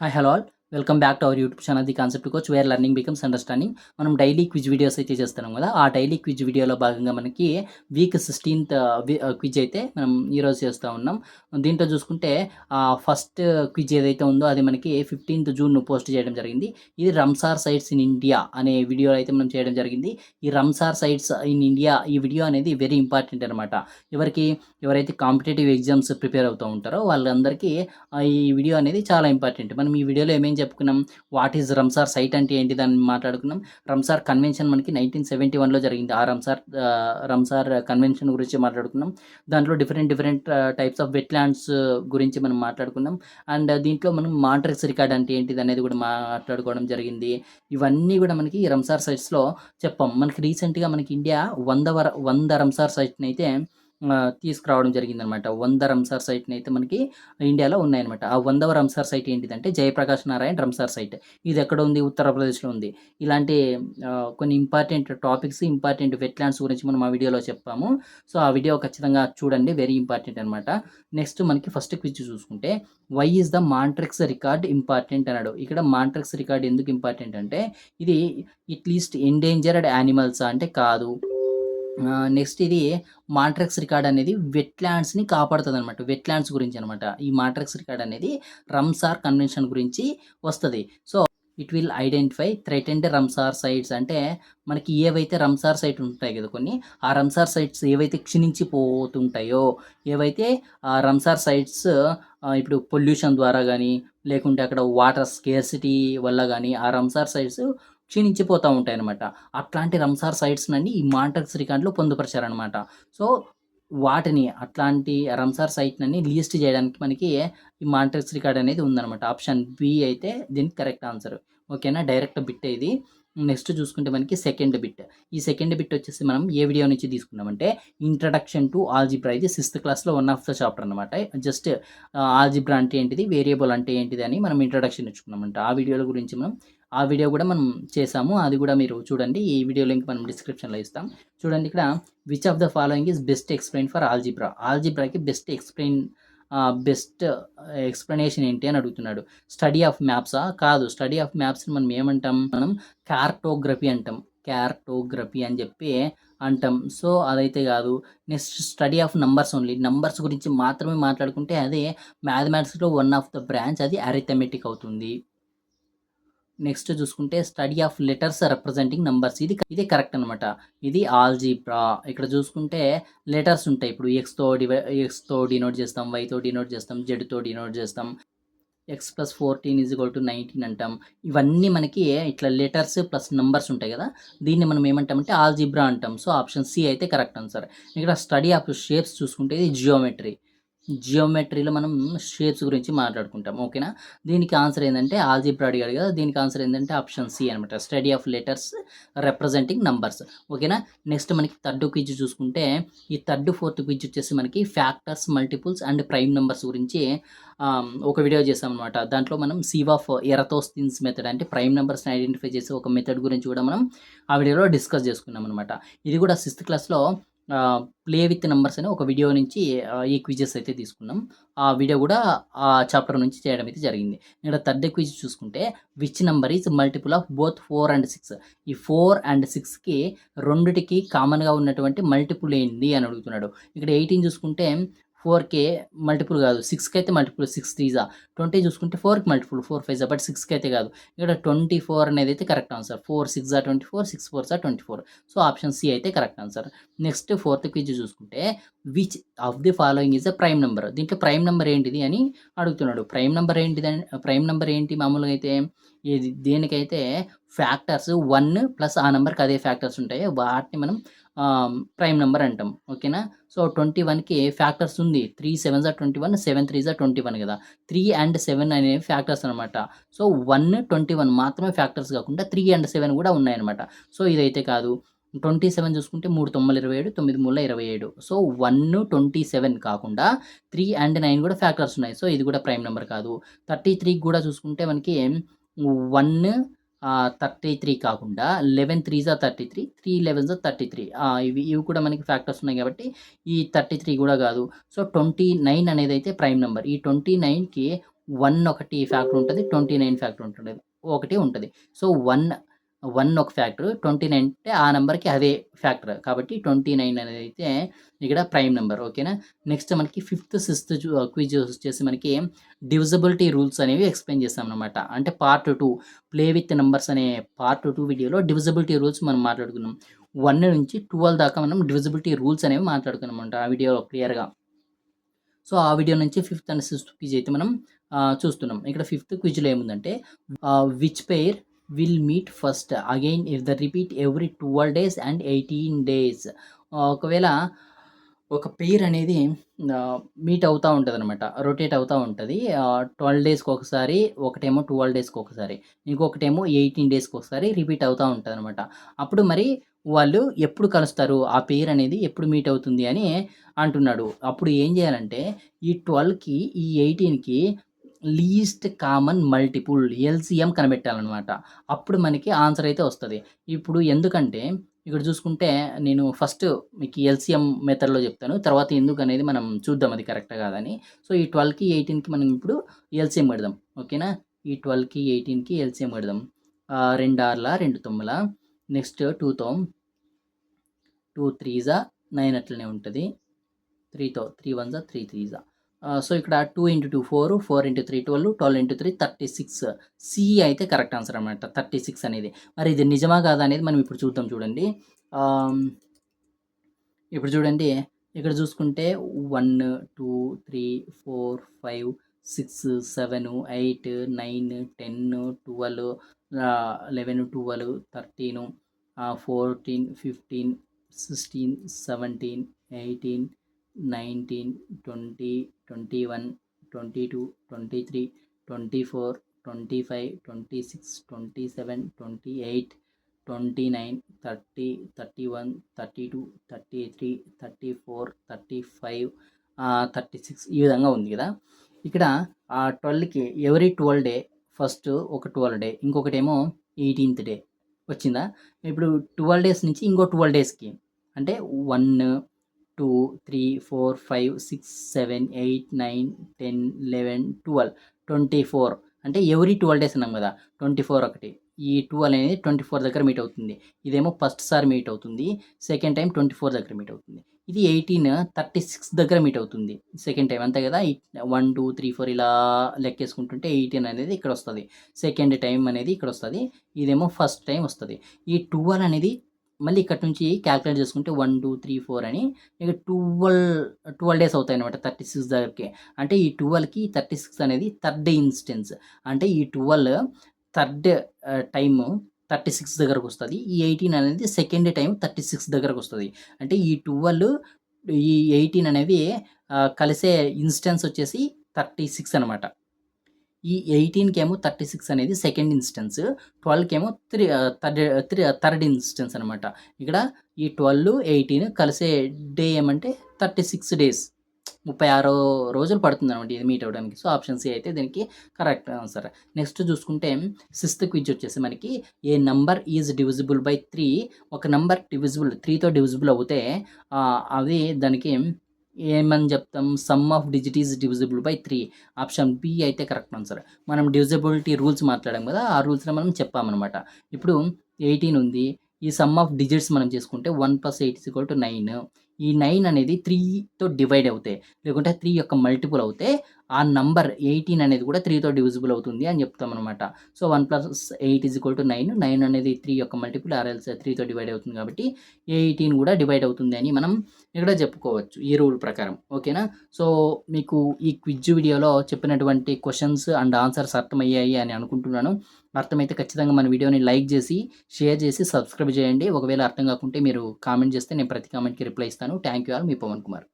Hi hello all welcome back to our YouTube channel the concept coach where learning becomes understanding. మనం daily quiz videos అయితే చేస్తున్నాం కదా. ఆ daily quiz వీడియోలో భాగంగా మనకి వీక్ 16th క్విజ్ అయితే మనం ఈరోజు చేస్తూ ఉన్నాం. దీంట్లో చూసుకుంటే ఫస్ట్ క్విజ్ ఏదైతే ఉందో అది మనకి 15th జూన్ పోస్ట్ చేయడం జరిగింది. ఇది రంసార్ సైట్స్ ఇన్ ఇండియా అనే వీడియో అయితే మనం చేయడం జరిగింది. ఈ రంసార్ సైట్స్ ఇన్ ఇండియా ఈ వీడియో అనేది వెరీ ఇంపార్టెంట్ అనమాట. ఎవరైతే కాంపిటేటివ్ ఎగ్జామ్స్ ప్రిపేర్ అవుతూ ఉంటారో వాళ్ళందరికీ ఈ వీడియో అనేది చాలా ఇంపార్టెంట్. మనం ఈ వీడియోలో ఏమేం చెప్పుకున్నాం, వాట్ ఈజ్ రంసార్ సైట్ అంటే ఏంటి దాన్ని మాట్లాడుకున్నాం. రంసార్ కన్వెన్షన్ మనకి 1971లో జరిగింది. ఆ రంసార్ కన్వెన్షన్ గురించి మాట్లాడుకున్నాం. దాంట్లో డిఫరెంట్ టైప్స్ ఆఫ్ వెట్లాండ్స్ గురించి మనం మాట్లాడుకున్నాం. అండ్ దీంట్లో మనం మాంట్రిక్స్ రికార్డ్ అంటే ఏంటిది అనేది కూడా మాట్లాడుకోవడం జరిగింది. ఇవన్నీ కూడా మనకి రంసార్ సైట్స్లో చెప్పాం. మనకి రీసెంట్గా మనకి ఇండియా 100 రంసార్ సైట్ని అయితే తీసుకురావడం జరిగిందనమాట. 100 రంసార్ సైట్ని అయితే మనకి ఇండియాలో ఉన్నాయన్నమాట. ఆ 100వ రంసార్ సైట్ ఏంటిదంటే జయప్రకాష్ నారాయణ్ రంసార్ సైట్. ఇది ఎక్కడ ఉంది? ఉత్తరప్రదేశ్లో ఉంది. ఇలాంటి కొన్ని ఇంపార్టెంట్ టాపిక్స్, ఇంపార్టెంట్ వెట్లాండ్స్ గురించి మనం ఆ వీడియోలో చెప్పాము. సో ఆ వీడియో ఖచ్చితంగా చూడండి, వెరీ ఇంపార్టెంట్ అనమాట. నెక్స్ట్ మనకి ఫస్ట్ క్విజ్ చూసుకుంటే why is the Montreux record important అన్నాడు. ఇక్కడ మాంట్రిక్స్ రికార్డ్ ఎందుకు ఇంపార్టెంట్ అంటే ఇది అట్లీస్ట్ ఎండేంజర్డ్ యానిమల్స్ అంటే కాదు. నెక్స్ట్ ఇది మాంట్రిక్స్ రికార్డ్ అనేది వెట్లాండ్స్ని కాపాడుతుంది అనమాట. వెట్లాండ్స్ గురించి అనమాట. ఈ మాంట్రిక్స్ రికార్డ్ అనేది రంసార్ కన్వెన్షన్ గురించి వస్తుంది. So it will identify threatened Ramsar sites అంటే మనకి ఏవైతే రంసార్ సైట్ ఉంటాయి కదా కొన్ని, ఆ రంసార్ సైట్స్ ఏవైతే క్షీణించిపోతుంటాయో, ఏవైతే ఆ రంసార్ సైట్స్ ఇప్పుడు పొల్యూషన్ ద్వారా కానీ లేకుంటే అక్కడ వాటర్ స్కేర్సిటీ వల్ల కానీ ఆ రంసార్ సైట్స్ క్షీణించిపోతూ ఉంటాయన్నమాట. అట్లాంటి రంసార్ సైట్స్‌నండి ఈ మాంట్రిక్స్ రికార్డ్‌లో పొందుపరిచారనమాట. సో వాటిని అట్లాంటి రంసార్ సైట్‌నన్నీ లిస్ట్ చేయడానికి మనకి ఈ మాంట్రిక్స్ రికార్డ్ అనేది ఉందనమాట. ఆప్షన్ బి అయితే దీనికి కరెక్ట్ ఆన్సర్. ఓకేనా, డైరెక్ట్ బిట్ ఇది. నెక్స్ట్ చూసుకుంటే మనకి సెకండ్ బిట్. ఈ సెకండ్ బిట్ వచ్చేసి మనం ఏ వీడియో నుంచి తీసుకున్నామంటే ఇంట్రడక్షన్ టు ఆల్జీబ్రా. ఇది 6th క్లాస్‌లో వన్ ఆఫ్ ద చాప్టర్ అనమాట. జస్ట్ ఆల్జీబ్రా అంటే ఏంటిది, వేరియబుల్ అంటే ఏంటిది అని మనం ఇంట్రడక్షన్ ఇచ్చుకున్నామంట. ఆ వీడియో కూడా మనం చేసాము. అది కూడా మీరు చూడండి. ఈ వీడియో లింక్ మనం డిస్క్రిప్షన్లో ఇస్తాం. చూడండి ఇక్కడ which of the following is best explain for algebra. ఆల్జీబ్రాకి బెస్ట్ ఎక్స్ప్లెనేషన్ ఏంటి అని అడుగుతున్నాడు. స్టడీ ఆఫ్ మ్యాప్సా? కాదు. స్టడీ ఆఫ్ మ్యాప్స్ని మనం ఏమంటాం? మనం కార్టోగ్రఫీ అంటాం. కార్టోగ్రఫీ అని చెప్పి అంటాం. సో అదైతే కాదు. Next study of numbers only. Numbers గురించి మాత్రమే మాట్లాడుకుంటే అదే మ్యాథమెటిక్స్లో వన్ ఆఫ్ ద బ్రాంచ్, అది అరిథమెటిక్ అవుతుంది. నెక్స్ట్ చూసుకుంటే study of letters representing numbers. ఇది కరెక్ట్ అనమాట. ఇది ఆల్జీబ్రా. ఇక్కడ చూసుకుంటే లెటర్స్ ఉంటాయి. ఇప్పుడు ఎక్స్తో డినోట్ చేస్తాం, వైతో డినోట్ చేస్తాం, జెడ్తో డినోట్ చేస్తాం. x+14 = 19 అంటాం. ఇవన్నీ మనకి ఇట్లా లెటర్స్ ప్లస్ నంబర్స్ ఉంటాయి కదా. దీన్ని మనం ఏమంటామంటే ఆల్జీబ్రా అంటాం. సో ఆప్షన్ సి అయితే కరెక్ట్ ఆన్సర్. ఇక్కడ స్టడీ ఆఫ్ షేప్స్ చూసుకుంటే ఇది జియోమెట్రీలో మనం షేప్స్ గురించి మాట్లాడుకుంటాం. ఓకేనా, దీనికి ఆన్సర్ ఏంటంటే ఆల్జీబ్రా అడిగాడు కదా, దీనికి ఆన్సర్ ఏంటంటే ఆప్షన్ సి అనమాట. Study of letters representing numbers. ఓకేనా, నెక్స్ట్ మనకి థర్డ్ క్విజ్ చూసుకుంటే ఈ ఫోర్త్ క్విజ్ వచ్చేసి మనకి factors, multiples and prime numbers గురించి ఒక వీడియో చేసాం అనమాట. దాంట్లో మనం సివ్ ఆఫ్ ఎరతోస్థిన్స్ మెథడ్ అంటే ప్రైమ్ నెంబర్స్ని ఐడెంటిఫై చేసే ఒక మెథడ్ గురించి కూడా మనం ఆ వీడియోలో డిస్కస్ చేసుకున్నాం అనమాట. ఇది కూడా 6th క్లాస్లో ప్లే విత్ నంబర్స్ అనే ఒక వీడియో నుంచి ఈ క్విజెస్ అయితే తీసుకున్నాం. ఆ వీడియో కూడా ఆ చాప్టర్ నుంచి చేయడం అయితే జరిగింది. ఇక్కడ థర్డ్ క్విజ్ చూసుకుంటే which number is multiple of both 4 and 6. ఈ 4 and 6కి రెండిటికి కామన్గా ఉన్నటువంటి మల్టిపుల్ ఏంటి అని అడుగుతున్నాడు. ఇక్కడ 18 చూసుకుంటే 4కి మల్టిపుల్ కాదు, 6కి అయితే మల్టిపుల్. 6 3 20 చూసుకుంటే 4కి మల్టిపుల్ 4 5 బట్ 6కి అయితే కాదు. ఇక్కడ 24 అనేది అయితే correct answer. 4 6 24, 6 4 24. So option C అయితే correct answer. Next fourth quiz చూసుకుంటే which of the following is a prime number. దీంట్లో ప్రైమ్ నెంబర్ ఏంటిది అని అడుగుతున్నాడు. ప్రైమ్ నెంబర్ ఏంటి మామూలుగా అయితే ఇది దేనికైతే ఫ్యాక్టర్స్ 1 ప్లస్ ఆ నెంబర్కి అదే ఫ్యాక్టర్స్ ఉంటాయి, వాటిని మనం ప్రైమ్ నెంబర్ అంటాం. ఓకేనా, సో 21కి ఫ్యాక్టర్స్ ఉంది. 3 7s are 21, 7 3s are 21 కదా. 3 and 7 అనేవి ఫ్యాక్టర్స్ అనమాట. సో 1 21 మాత్రమే ఫ్యాక్టర్స్ కాకుండా 3 and 7 కూడా ఉన్నాయన్నమాట. సో ఇదైతే కాదు. 27 చూసుకుంటే 3 9 27, 9 3 27. సో 1 27 కాకుండా 3 and 9 కూడా ఫ్యాక్టర్స్ ఉన్నాయి. సో ఇది కూడా ప్రైమ్ నెంబర్ కాదు. 33 కూడా చూసుకుంటే మనకి 1 33 కాకుండా 11 3s are 33, 3 11s are 33. ఇవి కూడా మనకి ఫ్యాక్టర్స్ ఉన్నాయి కాబట్టి ఈ 33 కూడా కాదు. సో 29 అనేది అయితే ప్రైమ్ నెంబర్. ఈ 29కి 1 ఒకటి ఫ్యాక్టర్ ఉంటది. 29 ఫ్యాక్టర్ ఉంటుండేది. ఒకటి ఉంటది. సో, 1 ఒక ఫ్యాక్టర్. 29 అంటే ఆ నంబర్‌కి అదే ఫ్యాక్టర్. కాబట్టి 29 అనేదైతే ఇక్కడ ప్రైమ్ నంబర్. ఓకేనా? నెక్స్ట్ మనకి ఫిఫ్త్, సిక్స్త్ క్విజ్ వచ్చేసి మనకి డివిజిబిలిటీ రూల్స్ అనేవి ఎక్స్‌ప్లెయిన్ చేశామనమాట. అంటే పార్ట్ 2 ప్లే విత్ నంబర్స్ అనే పార్ట్ 2 వీడియోలో డివిజిబిలిటీ రూల్స్ మనం మాట్లాడుకున్నాం. 1 నుంచి 12 దాకా మనం డివిజిబిలిటీ రూల్స్ అనేవి మాట్లాడుకున్నామనమాట ఆ వీడియోలో క్లియర్‌గా. సో, ఆ వీడియో నుంచి ఫిఫ్త్ అండ్ సిక్స్త్ క్విజ్ అయితే మనం చూస్తున్నాం. ఇక్కడ ఫిఫ్త్ క్విజ్‌లో ఏముందంటే which pair will meet first again if the repeat every 12 days and 18 days. ఒకవేళ ఒక పెయిర్ అనేది మీట్ అవుతా ఉంటదనమాట. రొటేట్ అవుతా ఉంటది. 12 డేస్‌కి ఒకసారి, ఒకటేమో 12 డేస్‌కి ఒకసారి, ఇంకొకటేమో 18 డేస్‌కి ఒకసారి రిపీట్ అవుతా ఉంటదనమాట. అప్పుడు మరి వాళ్ళు ఎప్పుడు కలుస్తారు? ఆ పెయిర్ అనేది ఎప్పుడు మీట్ అవుతుంది అని అంటున్నాడు. అప్పుడు ఏం చేయాలంటే ఈ 12కి, ఈ 18కి లీస్ట్ కామన్ మల్టిపుల్ ఎల్‌సీఎం కనిపెట్టాలనమాట. అప్పుడు మనకి ఆన్సర్ అయితే వస్తది. ఇప్పుడు ఎందుకంటే ఇక్కడ చూసుకుంటే నేను ఫస్ట్ మీకు ఎల్‌సీఎం మెథడ్‌లో చెప్తాను. తర్వాత ఎందుకనేది మనం చూద్దాం అది కరెక్టా కాదని. సో, ఈ 12కి, 18కి మనం ఇప్పుడు ఎల్‌సీఎం పెడదాం. ఓకేనా? ఈ 12కి, 18కి ఎల్‌సీఎం పెడదాం. 2 ఆరుల 2 తొమ్మిల నెక్స్ట్ 2తో 2 త్రీజా 9 అట్లనే ఉంటది. 3తో 3 వన్సా 3 త్రీజా. సో, ఇక్కడ 2 ఇంటూ 2 4, 4 ఇంటూ 3 12, 12 ఇంటూ 3 36. సి అయితే కరెక్ట్ ఆన్సర్ అనమాట. 36 అనేది. మరి ఇది నిజమా కాదా అనేది మనం ఇప్పుడు చూద్దాం చూడండి. ఆహ్, ఇప్పుడు చూడండి ఇక్కడ చూసుకుంటే 1, 2, 3, 4, 5, 6, 7, 8, 9, 10, 12, 11, 12, 13, 14, 15, 16, 17, 18, 19, 20, 21, 22, 23, 24, 25, 26, 27, 28, 29, 30, 31, 32, 33, 34, 35, 36 ఈ విధంగా ఉంది కదా! ఇక్కడ 12కి ఎవ్రీ 12 డే ఫస్ట్ ఒక 12 డే, ఇంకొకటేమో 18థ్ డే వచ్చిందా? ఇప్పుడు 12 డేస్ నుంచి ఇంకో 12 డేస్‌కి అంటే 1, 2, 3, 4, 5, 6, 7, 8, 9, 10, 11, 12, 24 అంటే ఎవ్రీ 12 డేస్ అన్నాం కదా! 24 ఒకటి. ఈ 12 అనేది 24 దగ్గర మీట్ అవుతుంది. ఇదేమో ఫస్ట్ సారి మీట్ అవుతుంది. సెకండ్ టైమ్ 24 దగ్గర మీట్ అవుతుంది. ఇది 18 36 దగ్గర మీట్ అవుతుంది. సెకండ్ టైమ్ అంతే కదా! 1, 2, 3, 4 ఇలా లెక్కేసుకుంటుంటే 18 అనేది ఇక్కడొస్తది. సెకండ్ టైమ్ అనేది ఇక్కడొస్తది. ఇదేమో ఫస్ట్ టైమ్ వస్తది. ఈ 12 అనేది మళ్ళీ ఇక్కడి నుంచి క్యాలిక్యులేట్ చేసుకుంటే 1, 2, 3, 4 అని ఇక 12 డేస్ అవుతాయన్నమాట 36 దగ్గరికి. అంటే ఈ 12కి 36 అనేది థర్డ్ ఇన్స్టెన్స్. అంటే ఈ 12 థర్డ్ టైము 36 దగ్గరకొస్తది. ఈ 18 అనేది సెకండ్ టైమ్ 36 దగ్గరకొస్తది. అంటే ఈ 12 ఈ 18 అనేవి కలిసే ఇన్స్టెన్స్ వచ్చేసి 36 అనమాట. ఈ 18కేమో 36 అనేది సెకండ్ ఇన్స్టెన్స్. 12కేమో థర్డ్ ఇన్స్టెన్స్ అనమాట. ఇక్కడ ఈ 12, 18 కలిసే డే ఏమంటే 36 డేస్. 36 రోజులు పడుతుందనమాట ఇది మీట్ అవ్వడానికి. సో, ఆప్షన్ సి అయితే దీనికి కరెక్ట్ ఆన్సర్. నెక్స్ట్ చూసుకుంటే సిక్స్త్ క్విజ్ వచ్చేసి మనకి ఏ నంబర్ ఈజ్ డివిజిబుల్ బై 3. ఒక నంబర్ డివిజిబుల్ 3తో డివిజిబుల్ అవుతే అది దానికి ఏమని చెప్తాం? Sum of digit is divisible by 3. Option B అయితే కరెక్ట్ ఆన్సర్. మనం డివిజిబిలిటీ రూల్స్ మాట్లాడాం కదా! ఆ రూల్స్‌ని మనం చెప్పామనమాట. ఇప్పుడు 18 ఉంది. ఈ సమ్ ఆఫ్ డిజిట్స్ మనం చేసుకుంటే 1 + 8 = 9. ఈ 9 అనేది 3తో డివైడ్ అవుతే, లేకుంటే 3 యొక్క మల్టిపుల్ అవుతే ఆ నంబర్ 18 అనేది కూడా 3తో డివిజిబుల్ అవుతుంది అని చెప్తామనమాట. సో, 1 + 8 = 9. 9 అనేది 3 యొక్క మల్టిపుల్ ఆర్ ఎల్స్ 3తో డివైడ్ అవుతుంది కాబట్టి 18 కూడా డివైడ్ అవుతుంది అని మనం ఇక్కడ చెప్పుకోవచ్చు ఈ రూల్ ప్రకారం. ఓకేనా? సో, మీకు ఈ క్విజ్ వీడియోలో చెప్పినటువంటి క్వెషన్స్ అండ్ ఆన్సర్స్ అర్థమయ్యాయి అని అనుకుంటున్నాను. అర్థమైతే ఖచ్చితంగా మన వీడియోని లైక్ చేసి, షేర్ చేసి, సబ్స్క్రైబ్ చేయండి. ఒకవేళ అర్థం కాకుంటే మీరు కామెంట్ చేస్తే నేను ప్రతి కామెంట్‌కి రిప్లై ఇస్తాను. Thank you all. మీ పవన్ కుమార్.